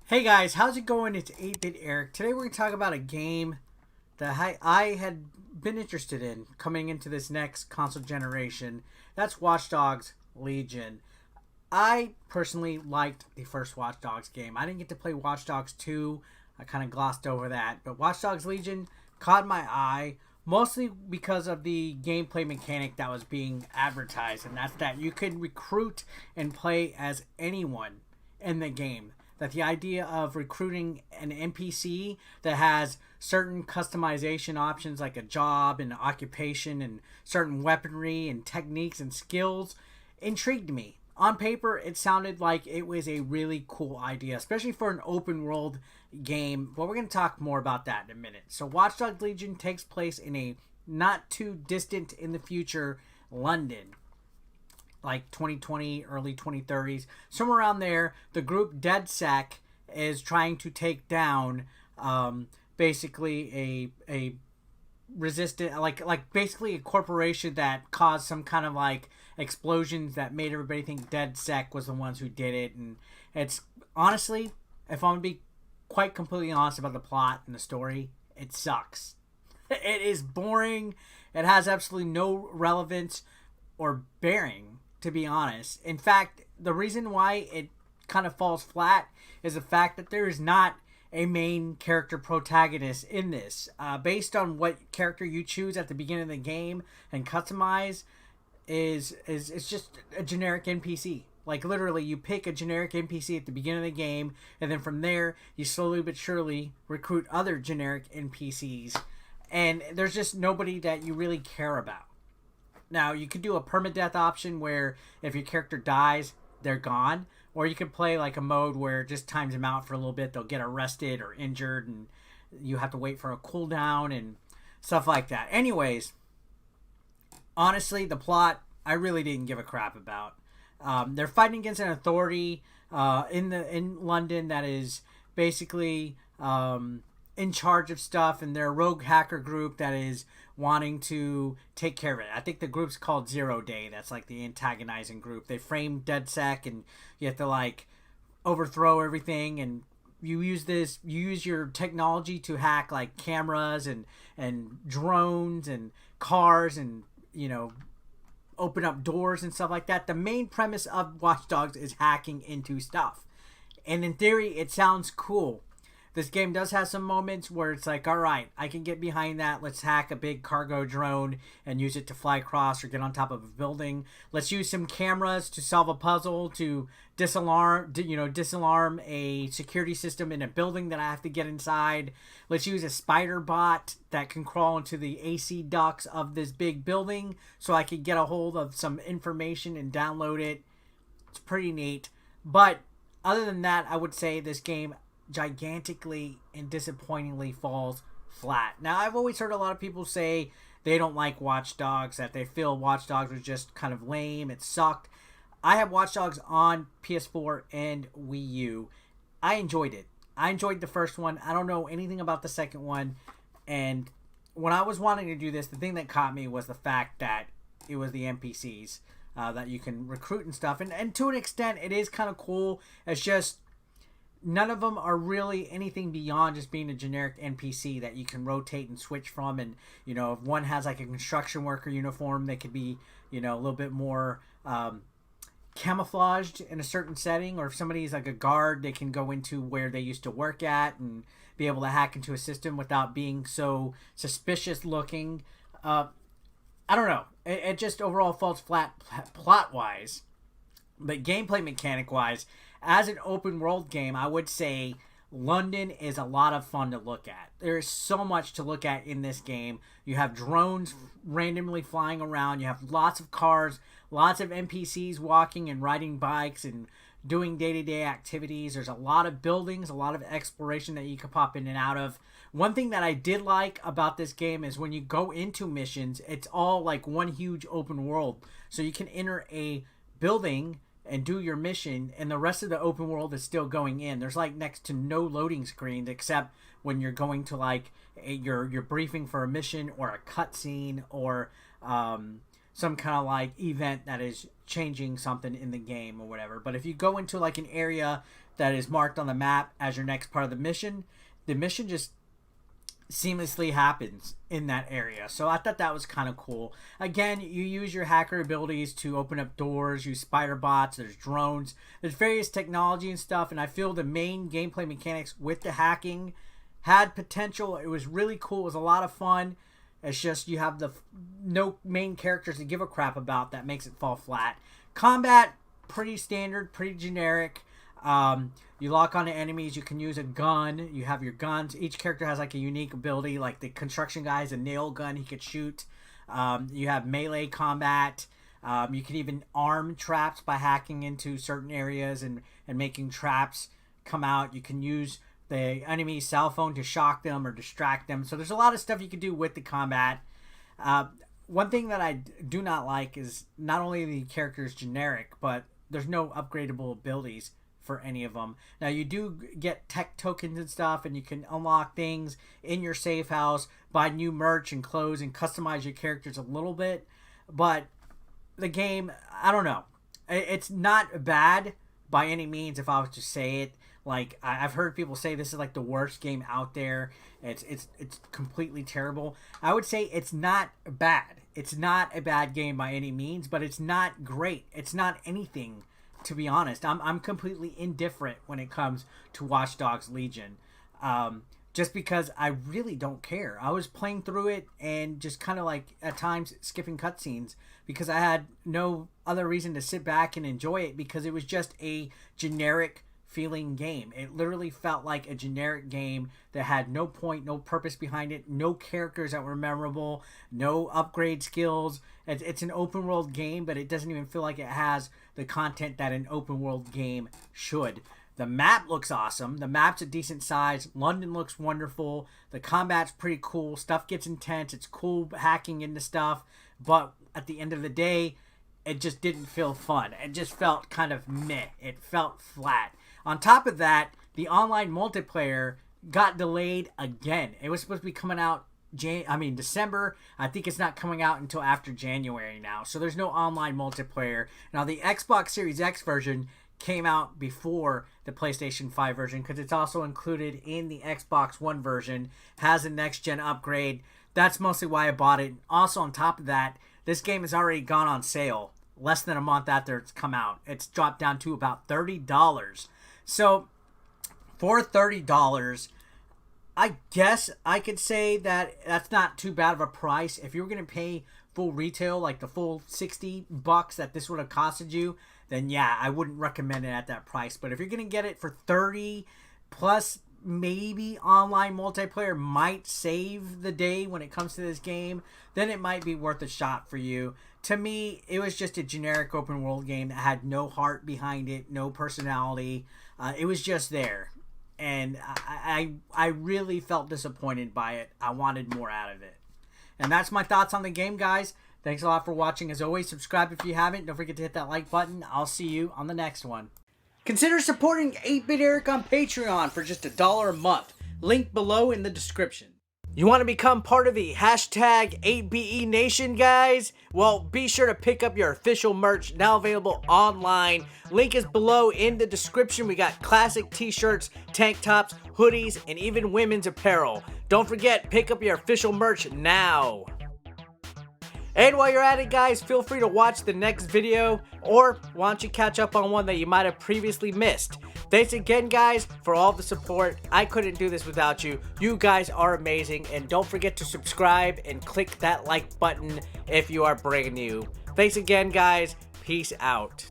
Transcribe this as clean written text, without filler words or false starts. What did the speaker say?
Hey guys, how's it going? It's 8-Bit Eric. Today we're going to talk about a game that I had been interested in coming into this next console generation. That's Watch Dogs Legion. I personally liked the first Watch Dogs game. I didn't get to play Watch Dogs 2. I kind of glossed over that. But Watch Dogs Legion caught my eye mostly because of the gameplay mechanic that was being advertised. And that's that you could recruit and play as anyone in the game. That the idea of recruiting an NPC that has certain customization options like a job and occupation and certain weaponry and techniques and skills intrigued me. On paper, it sounded like it was a really cool idea, especially for an open world game. But we're going to talk more about that in a minute. So, Watch Dogs Legion takes place in a not too distant in the future London, like 2020, early 2030s, somewhere around there. The group DedSec is trying to take down basically a resistant, like basically a corporation that caused some kind of like explosions that made everybody think DedSec was the ones who did it. And it's honestly, if I'm gonna be quite completely honest about the plot and the story, it sucks. It is boring. It has absolutely no relevance or bearing, to be honest. In fact, the reason why it kind of falls flat is the fact that there is not a main character protagonist in this. Based on what character you choose at the beginning of the game and customize, is it's just a generic NPC. Like literally, you pick a generic NPC at the beginning of the game, and then from there, you slowly but surely recruit other generic NPCs, and there's just nobody that you really care about. Now, you could do a permadeath option where if your character dies, they're gone. Or you could play like a mode where it just times them out for a little bit. They'll get arrested or injured and you have to wait for a cooldown and stuff like that. Anyways, honestly, the plot, I really didn't give a crap about. They're fighting against an authority in London that is basically in charge of stuff, and they're a rogue hacker group that is wanting to take care of it. I think the group's called Zero Day. That's like the antagonizing group. They frame DedSec, and you have to like overthrow everything. And you use your technology to hack like cameras and drones and cars, and open up doors and stuff like that. The main premise of Watch Dogs is hacking into stuff, and in theory, it sounds cool. This game does have some moments where it's like, all right, I can get behind that. Let's hack a big cargo drone and use it to fly across or get on top of a building. Let's use some cameras to solve a puzzle to disalarm a security system in a building that I have to get inside. Let's use a spider bot that can crawl into the AC ducts of this big building so I can get a hold of some information and download it. It's pretty neat. But other than that, I would say this game gigantically and disappointingly falls flat. Now, I've always heard a lot of people say they don't like Watch Dogs, that they feel Watch Dogs was just kind of lame, it sucked. I have Watch Dogs on PS4 and Wii U. I enjoyed it. I enjoyed the first one. I don't know anything about the second one, and when I was wanting to do this, the thing that caught me was the fact that it was the NPCs that you can recruit and stuff, and to an extent it is kind of cool. It's just none of them are really anything beyond just being a generic NPC that you can rotate and switch from. And, if one has like a construction worker uniform, they could be, a little bit more camouflaged in a certain setting. Or if somebody's like a guard, they can go into where they used to work at and be able to hack into a system without being so suspicious looking. I don't know. It just overall falls flat plot-wise. But gameplay mechanic-wise, as an open world game, I would say London is a lot of fun to look at. There's so much to look at in this game. You have drones randomly flying around. You have lots of cars, lots of NPCs walking and riding bikes and doing day-to-day activities. There's a lot of buildings, a lot of exploration that you can pop in and out of. One thing that I did like about this game is when you go into missions, it's all like one huge open world. So you can enter a building and do your mission, and the rest of the open world is still going in. There's like next to no loading screens except when you're going to like your briefing for a mission or a cutscene or some kind of like event that is changing something in the game or whatever. But if you go into like an area that is marked on the map as your next part of the mission. The mission just seamlessly happens in that area. So I thought that was kind of cool. Again, you use your hacker abilities to open up doors, use spider bots, there's drones, there's various technology and stuff, and I feel the main gameplay mechanics with the hacking had potential. It was really cool. It was a lot of fun. It's just you have no main characters to give a crap about. That makes it fall flat. Combat, pretty standard, pretty generic. You lock onto enemies, you can use a gun, you have your guns. Each character has like a unique ability, like the construction guy has a nail gun he could shoot. You have melee combat. You can even arm traps by hacking into certain areas and making traps come out. You can use the enemy's cell phone to shock them or distract them. So there's a lot of stuff you can do with the combat. One thing that I do not like is not only the characters generic, but there's no upgradable abilities for any of them. Now you do get tech tokens and stuff, and you can unlock things in your safe house, buy new merch and clothes, and customize your characters a little bit. But the game, I don't know. It's not bad by any means if I was to say it. Like, I've heard people say this is like the worst game out there. It's completely terrible. I would say it's not bad. It's not a bad game by any means, but it's not great. It's not anything, to be honest. I'm completely indifferent when it comes to Watch Dogs Legion. Just because I really don't care. I was playing through it and just kind of like at times skipping cutscenes because I had no other reason to sit back and enjoy it, because it was just a generic feeling game. It literally felt like a generic game that had no point, no purpose behind it, no characters that were memorable, no upgrade skills. It's an open world game, but it doesn't even feel like it has the content that an open world game should. The map looks awesome. The map's a decent size. London looks wonderful. The combat's pretty cool. Stuff gets intense. It's cool hacking into stuff. But at the end of the day, it just didn't feel fun. It just felt kind of meh. It felt flat. On top of that, the online multiplayer got delayed again. It was supposed to be coming out December. I think it's not coming out until after January now. So there's no online multiplayer. Now the Xbox Series X version came out before the PlayStation 5 version because it's also included in the Xbox One version, has a next gen upgrade. That's mostly why I bought it. Also on top of that, this game has already gone on sale less than a month after it's come out. It's dropped down to about $30. So for $30, I guess I could say that that's not too bad of a price. If you were going to pay full retail, like the full $60 that this would have costed you, then yeah, I wouldn't recommend it at that price. But if you're going to get it for $30 plus maybe online multiplayer might save the day when it comes to this game, then it might be worth a shot for you. To me, it was just a generic open world game that had no heart behind it, no personality. It was just there. And I really felt disappointed by it. I wanted more out of it. And that's my thoughts on the game, guys. Thanks a lot for watching. As always, subscribe if you haven't. Don't forget to hit that like button. I'll see you on the next one. Consider supporting 8-Bit Eric on Patreon for just $1 a month. Link below in the description. You want to become part of the hashtag 8BE Nation, guys? Well, be sure to pick up your official merch, now available online. Link is below in the description. We got classic t-shirts, tank tops, hoodies, and even women's apparel. Don't forget, pick up your official merch now. And while you're at it, guys, feel free to watch the next video, or why don't you catch up on one that you might have previously missed. Thanks again, guys, for all the support. I couldn't do this without you. You guys are amazing, and don't forget to subscribe and click that like button if you are brand new. Thanks again, guys. Peace out.